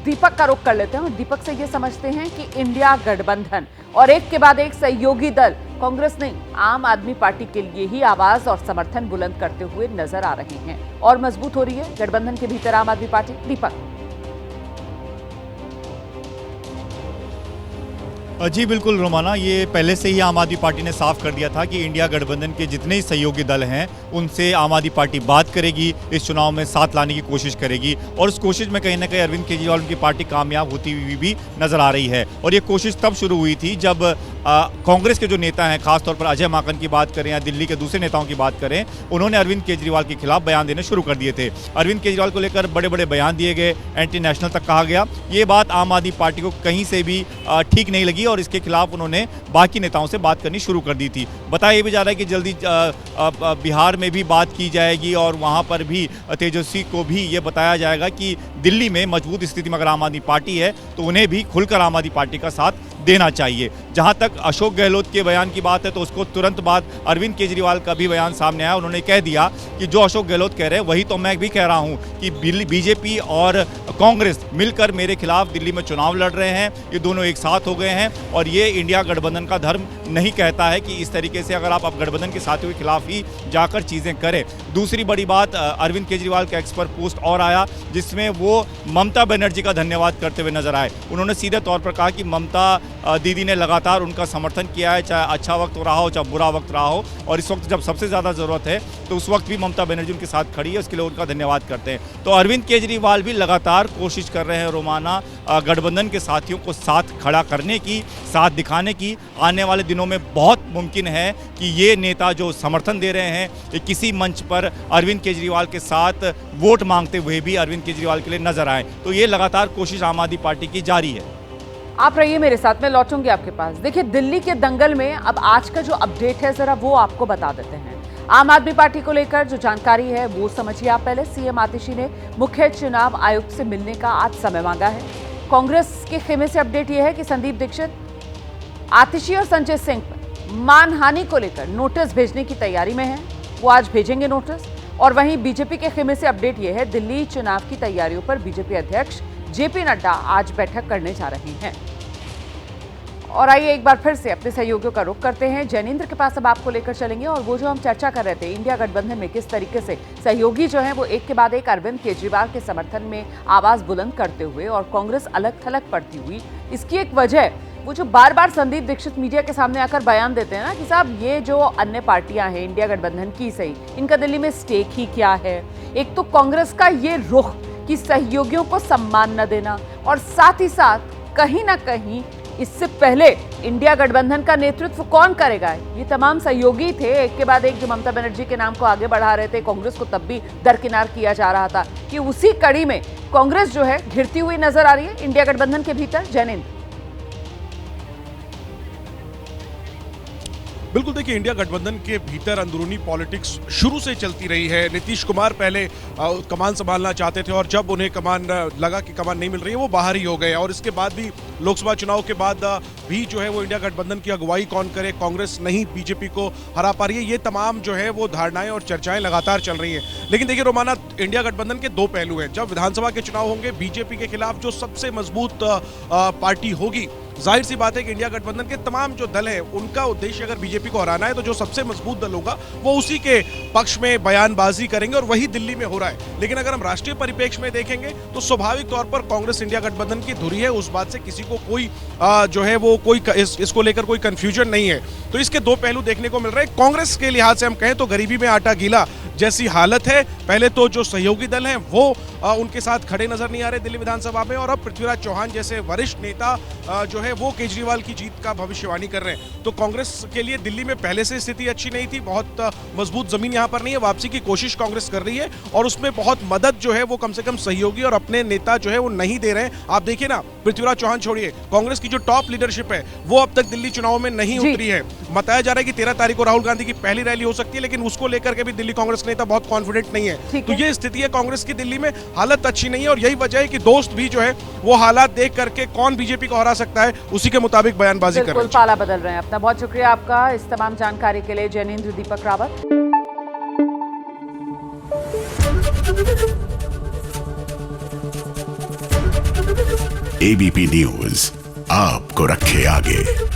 दीपक का रुख कर लेते हैं और दीपक से ये समझते हैं कि इंडिया गठबंधन और एक के बाद एक सहयोगी दल कांग्रेस नहीं, आम आदमी पार्टी के लिए ही आवाज और समर्थन बुलंद करते हुए नजर आ रहे हैं और मजबूत हो रही है गठबंधन के भीतर आम आदमी पार्टी। दीपक जी बिल्कुल रोमाना, ये पहले से ही आम आदमी पार्टी ने साफ कर दिया था कि इंडिया गठबंधन के जितने ही सहयोगी दल हैं उनसे आम आदमी पार्टी बात करेगी, इस चुनाव में साथ लाने की कोशिश करेगी और उस कोशिश में कहीं ना कहीं अरविंद केजरीवाल उनकी पार्टी कामयाब होती हुई भी नजर आ रही है। और ये कोशिश तब शुरू हुई थी जब कांग्रेस के जो नेता हैं, खासतौर पर अजय माकन की बात करें या दिल्ली के दूसरे नेताओं की बात करें, उन्होंने अरविंद केजरीवाल के खिलाफ बयान देने शुरू कर दिए थे। अरविंद केजरीवाल को लेकर बड़े बड़े बयान दिए गए, एंटी नेशनल तक कहा गया। ये बात आम आदमी पार्टी को कहीं से भी ठीक नहीं लगी और इसके खिलाफ उन्होंने बाकी नेताओं से बात करनी शुरू कर दी थी। बताया भी जा रहा है कि जल्दी बिहार में भी बात की जाएगी और वहां पर भी तेजस्वी को भी ये बताया जाएगा कि दिल्ली में मजबूत स्थिति में अगर आम आदमी पार्टी है तो उन्हें भी खुलकर आम आदमी पार्टी का साथ देना चाहिए। जहां तक अशोक गहलोत के बयान की बात है तो उसको तुरंत बाद अरविंद केजरीवाल का भी बयान सामने आया। उन्होंने कह दिया कि जो अशोक गहलोत कह रहे हैं वही तो मैं भी कह रहा हूं कि बीजेपी और कांग्रेस मिलकर मेरे खिलाफ दिल्ली में चुनाव लड़ रहे हैं, ये दोनों एक साथ हो गए हैं और ये इंडिया गठबंधन का धर्म नहीं कहता है कि इस तरीके से अगर आप गठबंधन के साथियों के खिलाफ ही जाकर चीजें करें। दूसरी बड़ी बात, अरविंद केजरीवाल का एक्स पर पोस्ट और आया जिसमें वो ममता बनर्जी का धन्यवाद करते हुए नजर आए। उन्होंने सीधे तौर पर कहा कि ममता दीदी ने लगातार उनका समर्थन किया है, चाहे अच्छा वक्त रहा हो चाहे बुरा वक्त रहा हो, और इस वक्त जब सबसे ज़्यादा ज़रूरत है तो उस वक्त भी ममता बनर्जी उनके साथ खड़ी है, उसके लिए उनका धन्यवाद करते हैं। तो अरविंद केजरीवाल भी लगातार कोशिश कर रहे हैं रोमाना गठबंधन के साथियों को साथ खड़ा करने की, साथ दिखाने की। आने वाले दिनों में बहुत मुमकिन है कि ये नेता जो समर्थन दे रहे हैं ये किसी मंच पर अरविंद केजरीवाल के साथ वोट मांगते हुए भी अरविंद केजरीवाल के लिए नजर आए। तो ये लगातार कोशिश आम आदमी पार्टी की जारी है। आप रहिए मेरे साथ, में लौटूंगी आपके पास। देखिए, दिल्ली के दंगल में अब आज का जो अपडेट है जरा वो आपको बता देते हैं। आम आदमी पार्टी को लेकर जो जानकारी है वो समझिए आप पहले। सीएम आतिशी ने मुख्य चुनाव आयुक्त से मिलने का आज समय मांगा है। कांग्रेस के खेमे से अपडेट यह है कि संदीप दीक्षित, आतिशी और संजय सिंह पर मानहानि को लेकर नोटिस भेजने की तैयारी में है, वो आज भेजेंगे नोटिस। और वहीं बीजेपी के खेमे से अपडेट यह है, दिल्ली चुनाव की तैयारियों पर बीजेपी अध्यक्ष जेपी नड्डा आज बैठक करने जा रहे हैं। और आइए एक बार फिर से अपने सहयोगियों का रुख करते हैं। जैनेंद्र के पास अब आपको लेकर चलेंगे और वो जो हम चर्चा कर रहे थे इंडिया गठबंधन में किस तरीके से सहयोगी जो हैं वो एक के बाद एक अरविंद केजरीवाल के समर्थन में आवाज बुलंद करते हुए और कांग्रेस अलग थलग पड़ती हुई, इसकी एक वजह वो जो बार बार संदीप दीक्षित मीडिया के सामने आकर बयान देते हैं ना कि साहब ये जो अन्य पार्टियां हैं इंडिया गठबंधन की सही, इनका दिल्ली में स्टेक ही क्या है। एक तो कांग्रेस का ये रुख कि सहयोगियों को सम्मान न देना और साथ ही साथ कहीं ना कहीं इससे पहले इंडिया गठबंधन का नेतृत्व कौन करेगा, ये तमाम सहयोगी थे एक के बाद एक जो ममता बनर्जी के नाम को आगे बढ़ा रहे थे। कांग्रेस को तब भी दरकिनार किया जा रहा था कि उसी कड़ी में कांग्रेस जो है घिरती हुई नजर आ रही है इंडिया गठबंधन के भीतर। जैनेंद्र, बिल्कुल, देखिए इंडिया गठबंधन के भीतर अंदरूनी पॉलिटिक्स शुरू से चलती रही है। नीतीश कुमार पहले कमान संभालना चाहते थे और जब उन्हें कमान लगा कि कमान नहीं मिल रही है वो बाहर ही हो गए। और इसके बाद भी लोकसभा चुनाव के बाद भी जो है वो इंडिया गठबंधन की अगुवाई कौन करे, कांग्रेस नहीं बीजेपी को हरा पा रही है, ये तमाम जो है वो धारणाएं और चर्चाएं लगातार चल रही हैं। लेकिन देखिए रोमाना, इंडिया गठबंधन के दो पहलू हैं। जब विधानसभा के चुनाव होंगे, बीजेपी के खिलाफ जो सबसे मजबूत पार्टी होगी, जाहिर सी बात है कि इंडिया गठबंधन के तमाम जो दल हैं उनका उद्देश्य अगर बीजेपी को हराना है तो जो सबसे मजबूत दल होगा वो उसी के पक्ष में बयानबाजी करेंगे और वही दिल्ली में हो रहा है। लेकिन अगर हम राष्ट्रीय परिप्रेक्ष्य में देखेंगे तो स्वाभाविक तौर पर कांग्रेस इंडिया गठबंधन की धुरी है, उस बात से किसी को कोई जो है वो कोई इसको लेकर कोई कंफ्यूजन नहीं है। तो इसके दो पहलू देखने को मिल रहे हैं। कांग्रेस के लिहाज से हम कहें तो गरीबी में आटा गीला जैसी हालत है। पहले तो जो सहयोगी दल हैं वो उनके साथ खड़े नजर नहीं आ रहे दिल्ली विधानसभा में, और अब पृथ्वीराज चौहान जैसे वरिष्ठ नेता जो है वो केजरीवाल की जीत का भविष्यवाणी कर रहे हैं। तो कांग्रेस के लिए दिल्ली में पहले से स्थिति अच्छी नहीं थी, बहुत मजबूत जमीन यहां पर नहीं है। वापसी की कोशिश कांग्रेस कर रही है और उसमें बहुत मदद जो है वो कम से कम सहयोगी और अपने नेता जो है वो नहीं दे रहे हैं। आप देखिए ना, पृथ्वीराज चौहान छोड़िए, कांग्रेस की जो टॉप लीडरशिप है वो अब तक दिल्ली चुनाव में नहीं उतरी है। बताया जा रहा है कि 13 तारीख को राहुल गांधी की पहली रैली हो सकती है, लेकिन उसको लेकर के भी दिल्ली कांग्रेस नेता बहुत कॉन्फिडेंट नहीं है। तो ये स्थिति है कांग्रेस की दिल्ली में, हालत अच्छी नहीं है और यही वजह है कि दोस्त भी जो है वो हालात देख करके कौन बीजेपी को हरा सकता है उसी के मुताबिक बयानबाजी कर रहे हैं। पाला बदल रहे हैं अपना। बहुत शुक्रिया आपका इस तमाम जानकारी के लिए जैनेंद्र दीपक रावत। एबीपी न्यूज आपको रखे आगे।